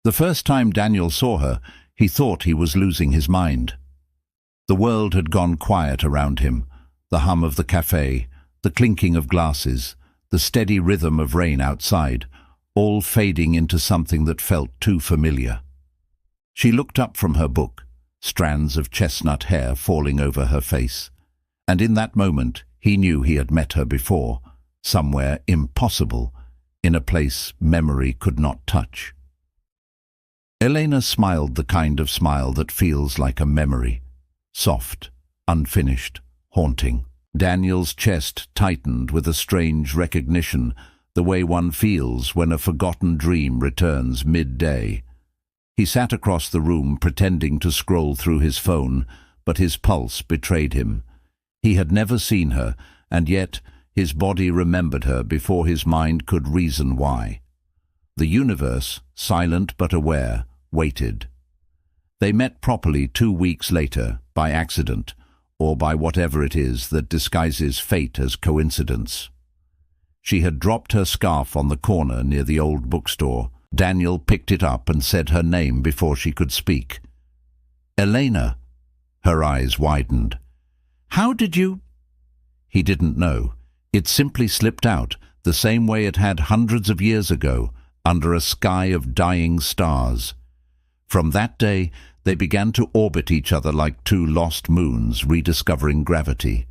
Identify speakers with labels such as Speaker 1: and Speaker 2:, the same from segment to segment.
Speaker 1: The first time Daniel saw her, he thought he was losing his mind. The world had gone quiet around him, the hum of the cafe, the clinking of glasses, the steady rhythm of rain outside, all fading into something that felt too familiar. She looked up from her book, strands of chestnut hair falling over her face, and in that moment he knew he had met her before, somewhere impossible, in a place memory could not touch. Elena smiled the kind of smile that feels like a memory, soft, unfinished, haunting. Daniel's chest tightened with a strange recognition, the way one feels when a forgotten dream returns midday. He sat across the room pretending to scroll through his phone, but his pulse betrayed him. He had never seen her, and yet his body remembered her before his mind could reason why. The universe, silent but aware, waited. They met properly 2 weeks later, by accident, or by whatever it is that disguises fate as coincidence. She had dropped her scarf on the corner near the old bookstore. Daniel picked it up and said her name before she could speak. "Elena." Her eyes widened. "How did you—" He didn't know. It simply slipped out, the same way it had hundreds of years ago, under a sky of dying stars. From that day, they began to orbit each other like two lost moons rediscovering gravity.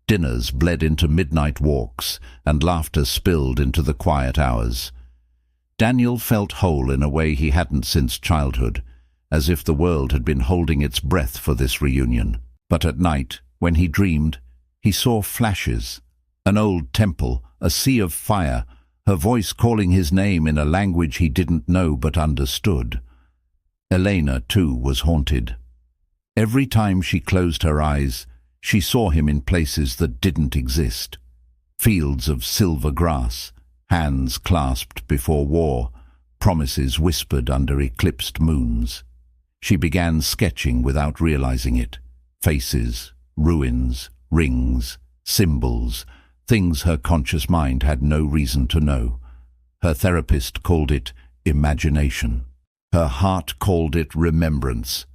Speaker 1: Dinners bled into midnight walks, and laughter spilled into the quiet hours. Daniel felt whole in a way he hadn't since childhood, as if the world had been holding its breath for this reunion. But at night, when he dreamed, he saw flashes. An old temple, a sea of fire, her voice calling his name in a language he didn't know but understood. Elena, too, was haunted. Every time she closed her eyes, she saw him in places that didn't exist. Fields of silver grass, hands clasped before war, promises whispered under eclipsed moons. She began sketching without realizing it. Faces, ruins, rings, symbols, things her conscious mind had no reason to know. Her therapist called it imagination. Her heart called it remembrance.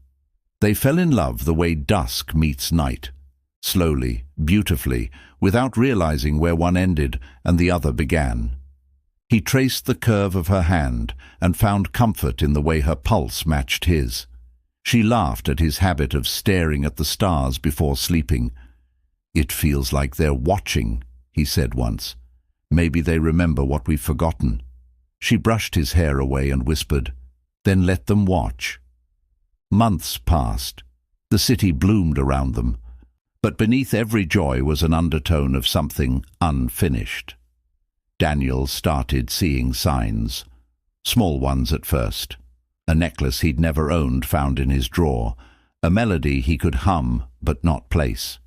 Speaker 1: They fell in love the way dusk meets night, slowly, beautifully, without realizing where one ended and the other began. He traced the curve of her hand and found comfort in the way her pulse matched his. She laughed at his habit of staring at the stars before sleeping. "It feels like they're watching," he said once. "Maybe they remember what we've forgotten." She brushed his hair away and whispered, "Then let them watch." Months passed. The city bloomed around them. But beneath every joy was an undertone of something unfinished. Daniel started seeing signs. Small ones at first. A necklace he'd never owned found in his drawer. A melody he could hum but not place.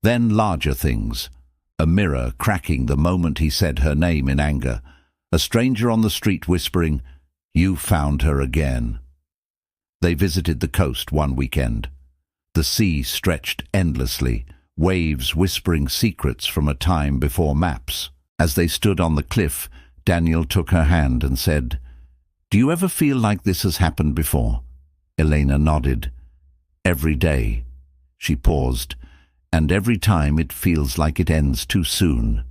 Speaker 1: Then larger things. A mirror cracking the moment he said her name in anger. A stranger on the street whispering, "You found her again." They visited the coast one weekend. The sea stretched endlessly, waves whispering secrets from a time before maps. As they stood on the cliff, Daniel took her hand and said, "Do you ever feel like this has happened before?" Elena nodded. "Every day." She paused. "And every time it feels like it ends too soon."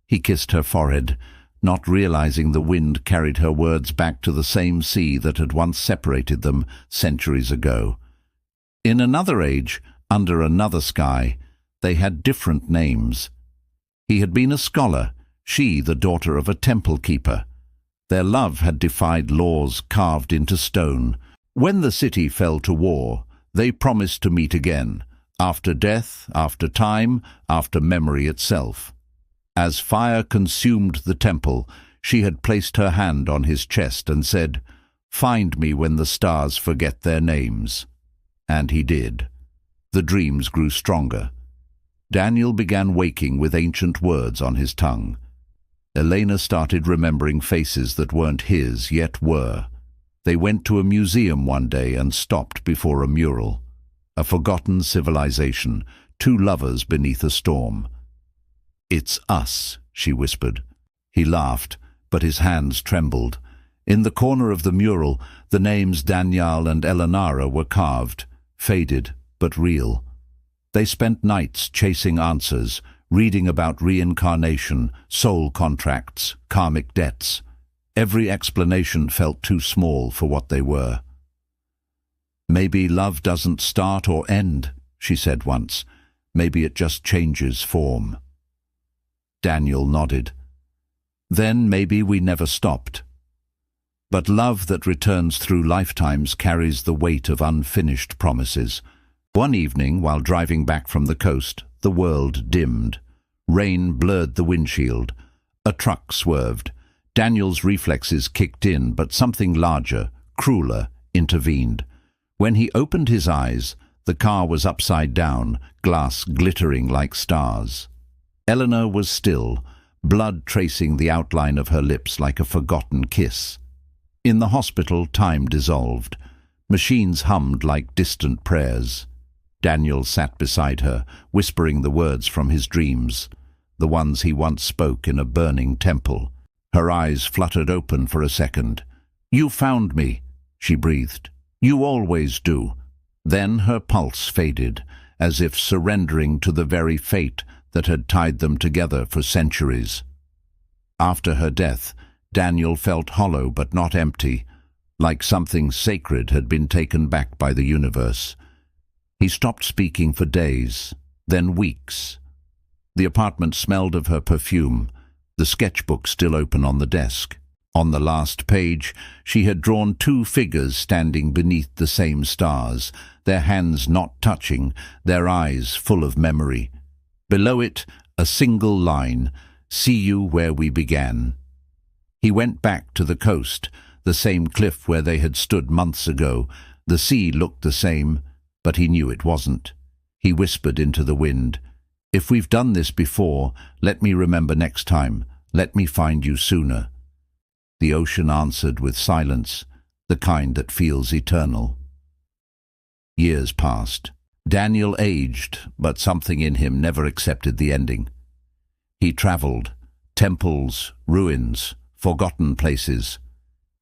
Speaker 1: He kissed her forehead, not realizing the wind carried her words back to the same sea that had once separated them centuries ago. In another age, under another sky, they had different names. He had been a scholar, she the daughter of a temple keeper. Their love had defied laws carved into stone. When the city fell to war, they promised to meet again, after death, after time, after memory itself. As fire consumed the temple, she had placed her hand on his chest and said, "Find me when the stars forget their names." And he did. The dreams grew stronger. Daniel began waking with ancient words on his tongue. Elena started remembering faces that weren't his, yet were. They went to a museum one day and stopped before a mural. A forgotten civilization, two lovers beneath a storm. "It's us," she whispered. He laughed, but his hands trembled. In the corner of the mural, the names Daniel and Elena were carved, faded but real. They spent nights chasing answers, reading about reincarnation, soul contracts, karmic debts. Every explanation felt too small for what they were. "Maybe love doesn't start or end," she said once. "Maybe it just changes form." Daniel nodded. "Then maybe we never stopped." But love that returns through lifetimes carries the weight of unfinished promises. One evening, while driving back from the coast, the world dimmed. Rain blurred the windshield. A truck swerved. Daniel's reflexes kicked in, but something larger, crueler, intervened. When he opened his eyes, the car was upside down, glass glittering like stars. Elena was still, blood tracing the outline of her lips like a forgotten kiss. In the hospital, time dissolved. Machines hummed like distant prayers. Daniel sat beside her, whispering the words from his dreams, the ones he once spoke in a burning temple. Her eyes fluttered open for a second. "You found me," she breathed. "You always do." Then her pulse faded, as if surrendering to the very fate that had tied them together for centuries. After her death, Daniel felt hollow but not empty, like something sacred had been taken back by the universe. He stopped speaking for days, then weeks. The apartment smelled of her perfume, the sketchbook still open on the desk. On the last page, she had drawn two figures standing beneath the same stars, their hands not touching, their eyes full of memory. Below it, a single line, "See you where we began." He went back to the coast, the same cliff where they had stood months ago. The sea looked the same, but he knew it wasn't. He whispered into the wind, "If we've done this before, let me remember next time. Let me find you sooner." The ocean answered with silence, the kind that feels eternal. Years passed. Daniel aged, but something in him never accepted the ending. He traveled, temples, ruins, forgotten places.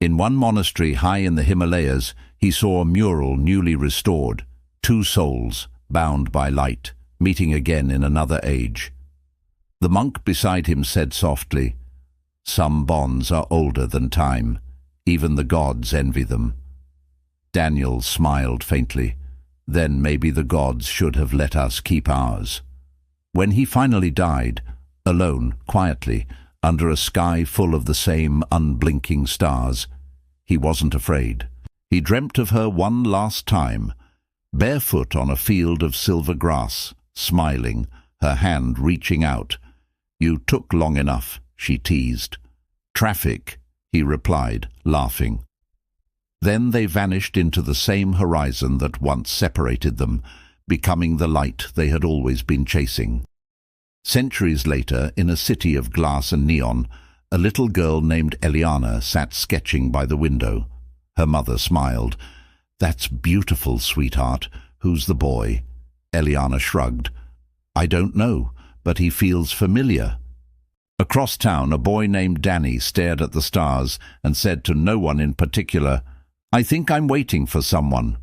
Speaker 1: In one monastery high in the Himalayas, he saw a mural newly restored, two souls, bound by light, meeting again in another age. The monk beside him said softly, "Some bonds are older than time. Even the gods envy them." Daniel smiled faintly. Then maybe the gods should have let us keep ours. When he finally died, alone, quietly, under a sky full of the same unblinking stars, he wasn't afraid. He dreamt of her one last time, barefoot on a field of silver grass, smiling, her hand reaching out. "You took long enough," she teased. "Traffic," he replied, laughing. Then they vanished into the same horizon that once separated them, becoming the light they had always been chasing. Centuries later, in a city of glass and neon, a little girl named Elena sat sketching by the window. Her mother smiled. "That's beautiful, sweetheart. Who's the boy?" Elena shrugged. "I don't know, but he feels familiar." Across town, a boy named Danny stared at the stars and said to no one in particular, "I think I'm waiting for someone."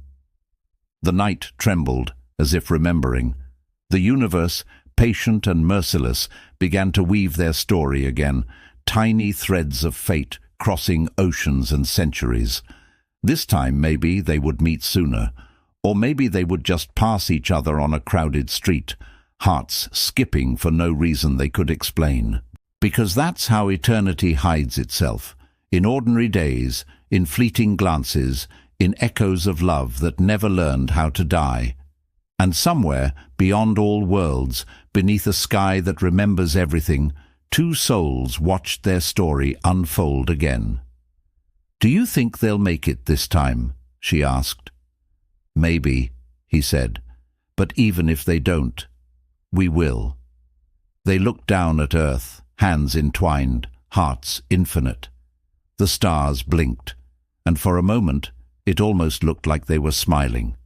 Speaker 1: The night trembled, as if remembering. The universe, patient and merciless, began to weave their story again, tiny threads of fate crossing oceans and centuries. This time maybe they would meet sooner, or maybe they would just pass each other on a crowded street, hearts skipping for no reason they could explain. Because that's how eternity hides itself, in ordinary days, in fleeting glances, in echoes of love that never learned how to die. And somewhere, beyond all worlds, beneath a sky that remembers everything, two souls watched their story unfold again. "Do you think they'll make it this time?" she asked. "Maybe," he said, "but even if they don't, we will." They looked down at Earth, hands entwined, hearts infinite. The stars blinked, and for a moment it almost looked like they were smiling.